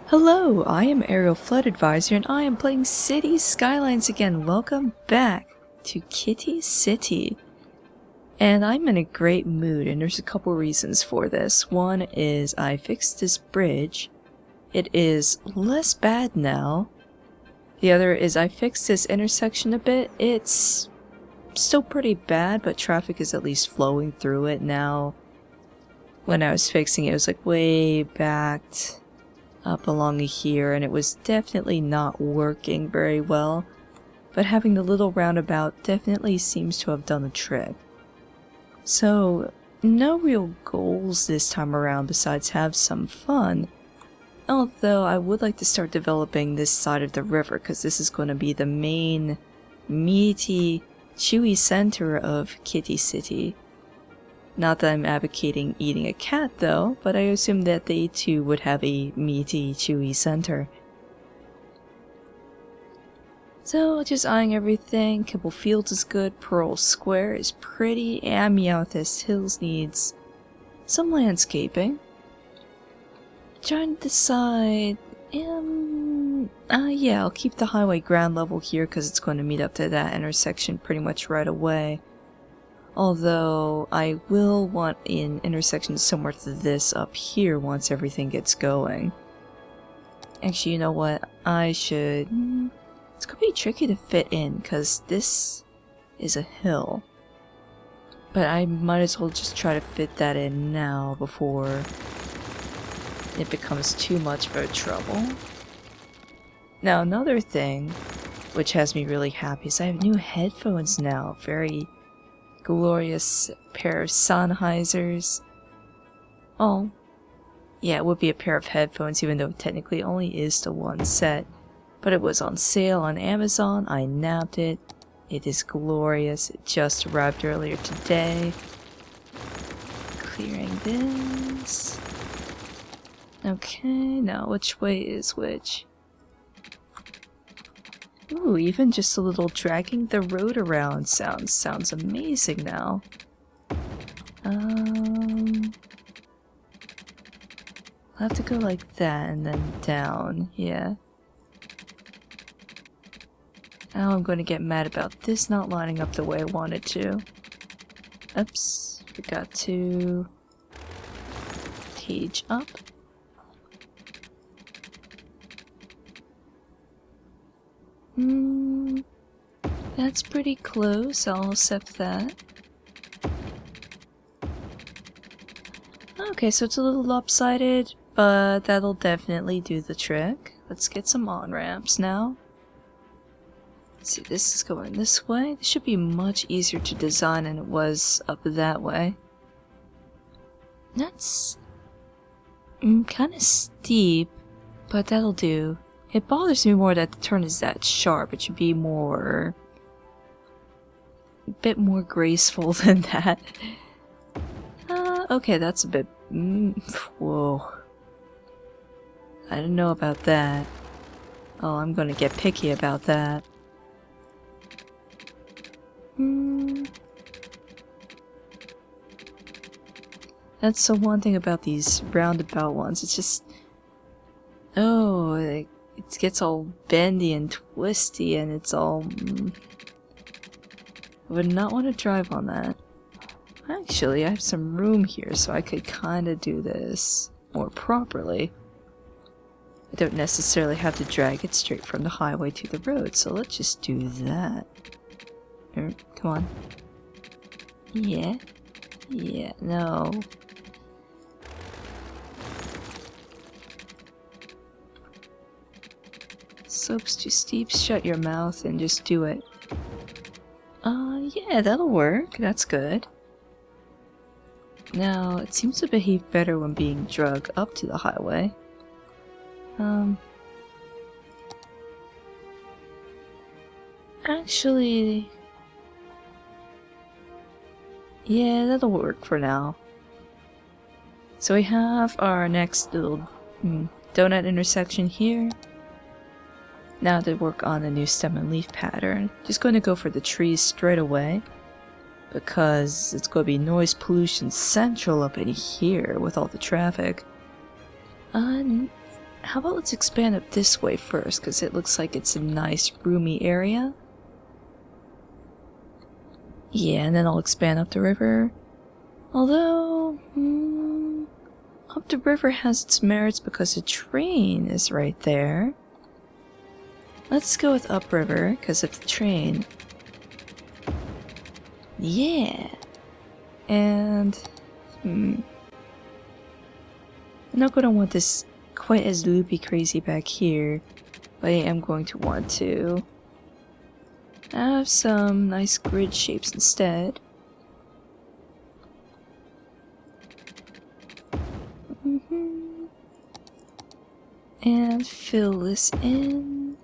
Hello, I am Aerial Flood Advisor and I am playing City Skylines again. Welcome back to Kitty City. And I'm in a great mood and there's a couple reasons for this. One is I fixed this bridge. It is less bad now. The other is I fixed this intersection a bit. It's still pretty bad, but traffic is at least flowing through it now. When I was fixing it, it was like way backed up along here, and it was definitely not working very well, but having the little roundabout definitely seems to have done the trick. So no real goals this time around besides have some fun, although I would like to start developing this side of the river because this is going to be the main meaty chewy center of Kitty City. Not that I'm advocating eating a cat though, but I assume that they too would have a meaty, chewy center. So, just eyeing everything. Kibble Fields is good, Pearl Square is pretty, and Meowthus Hills needs some landscaping. Trying to decide, yeah, I'll keep the highway ground level here because it's going to meet up to that intersection pretty much right away. Although, I will want an intersection similar to this up here once everything gets going. Actually, you know what? I should... It's gonna be tricky to fit in, because this is a hill. But I might as well just try to fit that in now before it becomes too much for trouble. Now, another thing, which has me really happy, is I have new headphones now. Very glorious pair of Sennheisers. Oh, yeah, it would be a pair of headphones even though it technically only is the one set. But it was on sale on Amazon, I nabbed it. It is glorious, it just arrived earlier today. Clearing this. Okay, now which way is which? Ooh, even just a little dragging the road around sounds amazing now. I'll have to go like that and then down, yeah. Now I'm going to get mad about this not lining up the way I wanted to. Oops, forgot to cage up. That's pretty close, I'll accept that. Okay, so it's a little lopsided, but that'll definitely do the trick. Let's get some on-ramps now. Let's see, this is going this way. This should be much easier to design than it was up that way. That's kind of steep, but that'll do. It bothers me more that the turn is that sharp. It should be more... a bit more graceful than that. Okay, that's a bit... whoa. I don't know about that. Oh, I'm gonna get picky about that. That's the one thing about these roundabout ones. It's just... oh, it gets all bendy and twisty and it's all... I would not want to drive on that. Actually, I have some room here so I could kinda do this more properly. I don't necessarily have to drag it straight from the highway to the road, so let's just do that. Here, come on. Yeah? Yeah, no. Slope's too steep, shut your mouth and just do it. Yeah, that'll work. That's good. Now, it seems to behave better when being dragged up to the highway. Actually... yeah, that'll work for now. So we have our next little donut intersection here. Now to work on the new stem and leaf pattern. Just going to go for the trees straight away. Because it's going to be noise pollution central up in here with all the traffic. How about let's expand up this way first, because it looks like it's a nice roomy area. Yeah, and then I'll expand up the river. Although, up the river has its merits because the train is right there. Let's go with upriver because of the train. Yeah. And, I'm not going to want this quite as loopy crazy back here, but I am going to want to have some nice grid shapes instead. And fill this in.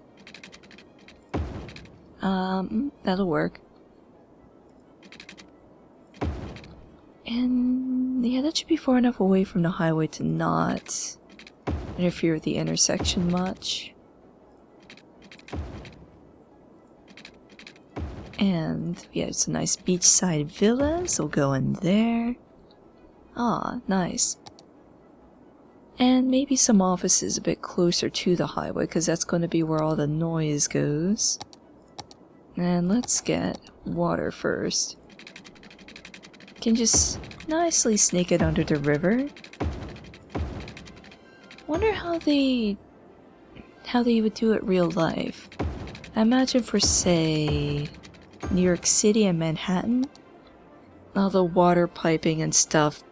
That'll work. And yeah, that should be far enough away from the highway to not interfere with the intersection much. And yeah, it's a nice beachside villa, so we'll go in there. Ah, nice. And maybe some offices a bit closer to the highway, because that's going to be where all the noise goes. And let's get water first. Can just nicely sneak it under the river. Wonder how they would do it real life. I imagine for, say, New York City and Manhattan, all the water piping and stuff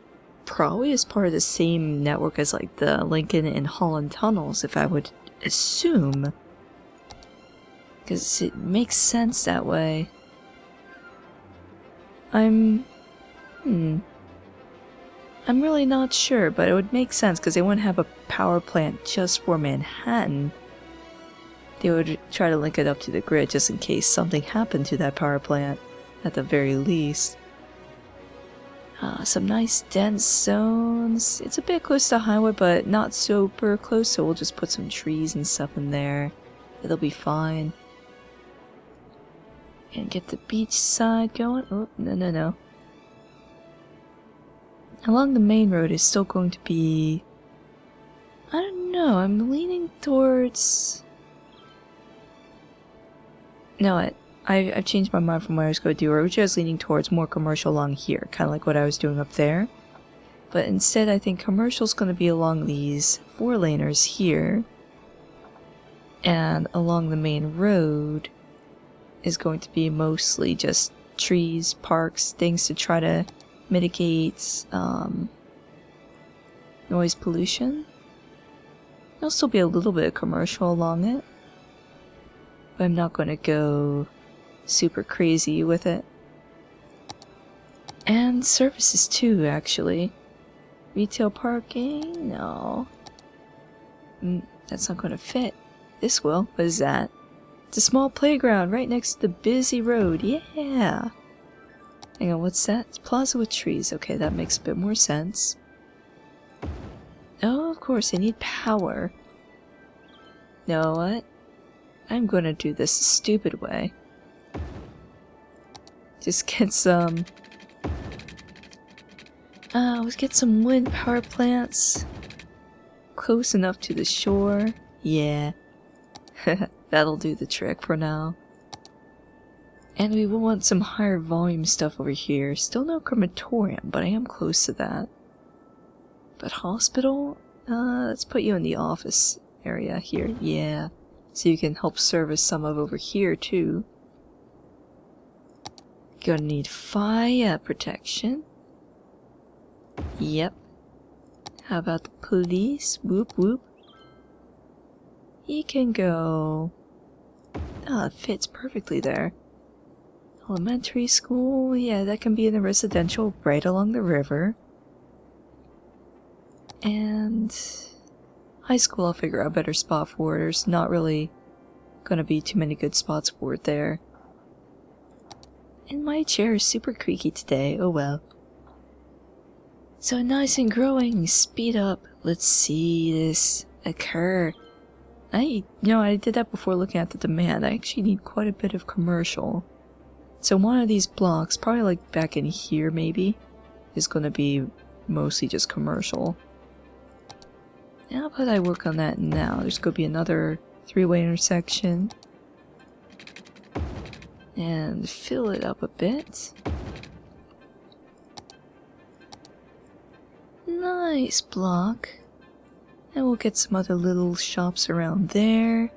probably is part of the same network as like the Lincoln and Holland tunnels, if I would assume. Because it makes sense that way. I'm really not sure, but it would make sense because they wouldn't have a power plant just for Manhattan. They would try to link it up to the grid just in case something happened to that power plant, at the very least. Some nice dense zones. It's a bit close to the highway, but not super close, so we'll just put some trees and stuff in there. It'll be fine. And get the beach side going. Oh, no. Along the main road is still going to be... I don't know, I'm leaning towards... No, I've changed my mind from what I was going to do. Originally I was leaning towards more commercial along here, kind of like what I was doing up there. But instead I think commercial's going to be along these 4-laners here. And along the main road is going to be mostly just trees, parks, things to try to mitigate noise pollution. There'll still be a little bit of commercial along it, but I'm not going to go super crazy with it. And services too, actually. Retail parking? No. That's not going to fit. This will. What is that? It's a small playground right next to the busy road. Yeah! Hang on, what's that? It's plaza with trees. Okay, that makes a bit more sense. Oh, of course, I need power. You know what? I'm gonna do this the stupid way. Just get some... let's get some wind power plants. Close enough to the shore. Yeah. That'll do the trick for now. And we will want some higher volume stuff over here. Still no crematorium, but I am close to that. But hospital? Let's put you in the office area here. Yeah. So you can help service some of over here too. Gonna need fire protection. Yep. How about the police? Whoop whoop. He can go... Ah, it fits perfectly there. Elementary school, yeah, that can be in the residential right along the river. And... high school, I'll figure out a better spot for it. There's not really gonna be too many good spots for it there. And my chair is super creaky today, oh well. So nice and growing, speed up. Let's see this occur. I did that before looking at the demand. I actually need quite a bit of commercial. So one of these blocks, probably like back in here maybe, is gonna be mostly just commercial. How about I work on that now? There's going to be another three-way intersection. And fill it up a bit. Nice block. And we'll get some other little shops around there.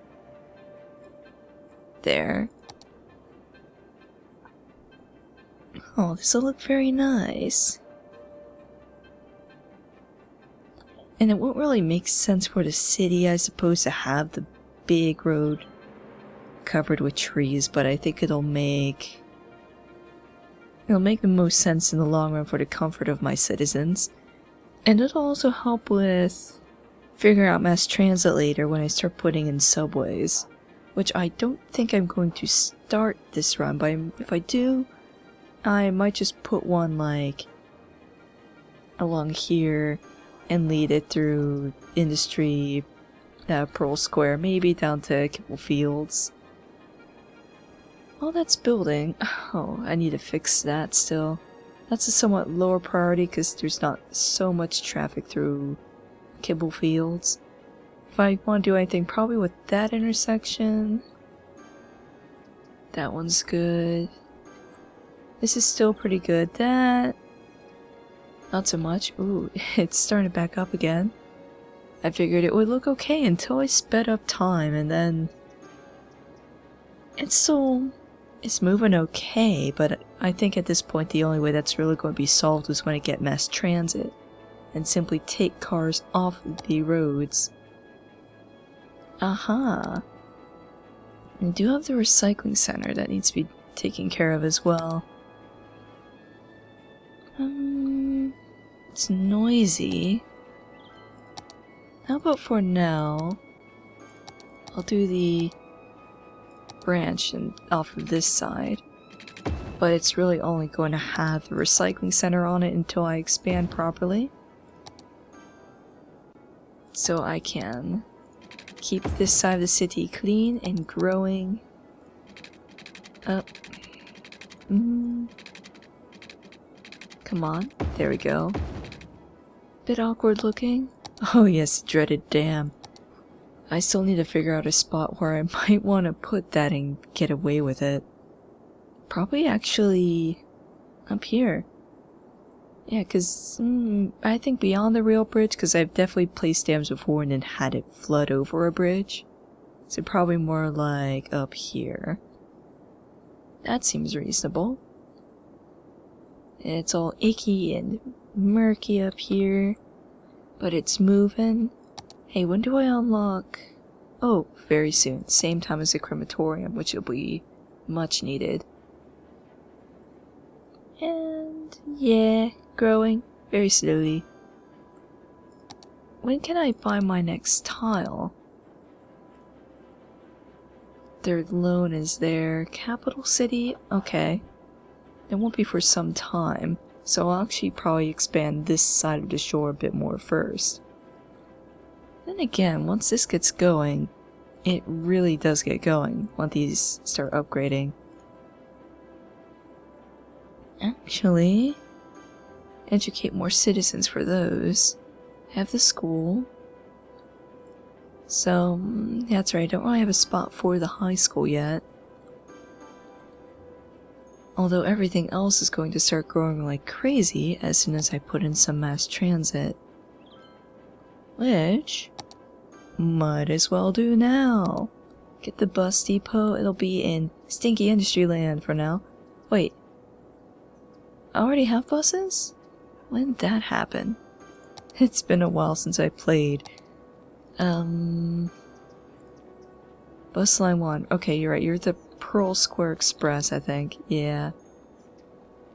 There. Oh, this will look very nice. And it won't really make sense for the city, I suppose, to have the big road covered with trees, but I think it'll make the most sense in the long run for the comfort of my citizens. And it'll also help with figuring out mass transit later when I start putting in subways, which I don't think I'm going to start this run, but if I do, I might just put one like along here and lead it through Industry, Pearl Square, maybe down to Kibble Fields. Well, that's building. Oh, I need to fix that still. That's a somewhat lower priority because there's not so much traffic through Kibble Fields. If I want to do anything, probably with that intersection. That one's good. This is still pretty good. That... not so much. Ooh, it's starting to back up again. I figured it would look okay until I sped up time, and then... it's moving okay, but I think at this point the only way that's really going to be solved is when I get mass transit and simply take cars off the roads. Aha! I do have the recycling center that needs to be taken care of as well. It's noisy. How about for now, I'll do the branch and off of this side, but it's really only going to have the recycling center on it until I expand properly, so I can keep this side of the city clean and growing up. Come on, there we go. Bit awkward looking. Oh yes, dreaded dam. I still need to figure out a spot where I might want to put that and get away with it. Probably actually up here. Yeah, because I think beyond the rail bridge, because I've definitely placed dams before and then had it flood over a bridge. So probably more like up here. That seems reasonable. It's all icky and murky up here, but it's moving. Hey, when do I unlock? Oh, very soon. Same time as the crematorium, which will be much needed. And yeah, growing very slowly. When can I buy my next tile? Third loan is there. Capital City? Okay. It won't be for some time, so I'll actually probably expand this side of the shore a bit more first. Then again, once this gets going, it really does get going once these start upgrading. Actually, educate more citizens for those. Have the school. So, that's right, I don't really have a spot for the high school yet. Although everything else is going to start growing like crazy as soon as I put in some mass transit. Which might as well do now. Get the bus depot, it'll be in Stinky Industry Land for now. Wait, I already have buses? When did that happen? It's been a while since I played. Bus line 1. Okay, you're right, you're at the Pearl Square Express, I think. Yeah.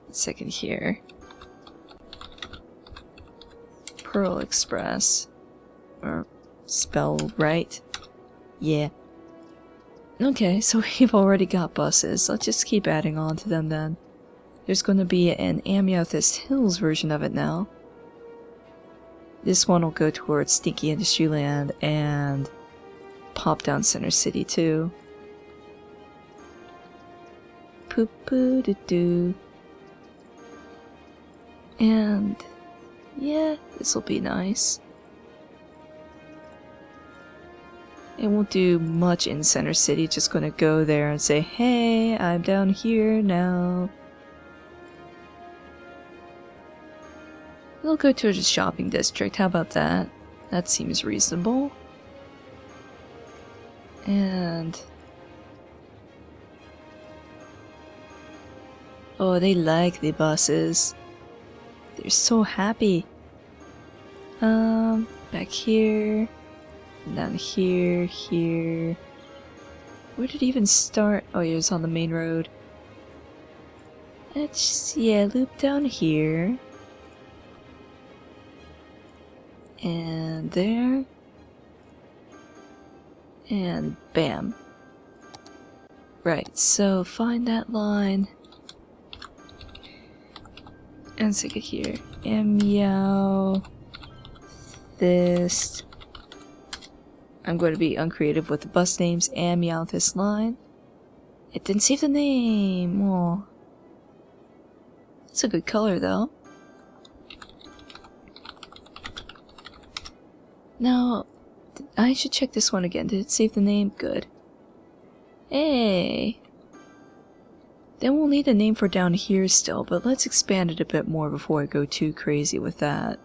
Second here. Pearl Express. Or spelled right. Yeah. Okay, so we've already got buses. Let's just keep adding on to them then. There's going to be an Amethyst Hills version of it now. This one will go towards Stinky Industry Land and pop down Center City too. Poo-poo-doo-doo. And yeah, this will be nice. It won't do much in Center City, just gonna go there and say, hey, I'm down here now. We'll go to a shopping district, how about that? That seems reasonable. And... oh, they like the buses. They're so happy. Back here. Down here, here. Where did it even start? Oh, yeah, it's on the main road. Let's, yeah, loop down here. And there. And bam. Right, so find that line. And stick it here. Meow. This. I'm going to be uncreative with the bus names and meow this line. It didn't save the name. Aw. It's a good color though. Now, I should check this one again. Did it save the name? Good. Hey. Then we'll need a name for down here still, but let's expand it a bit more before I go too crazy with that.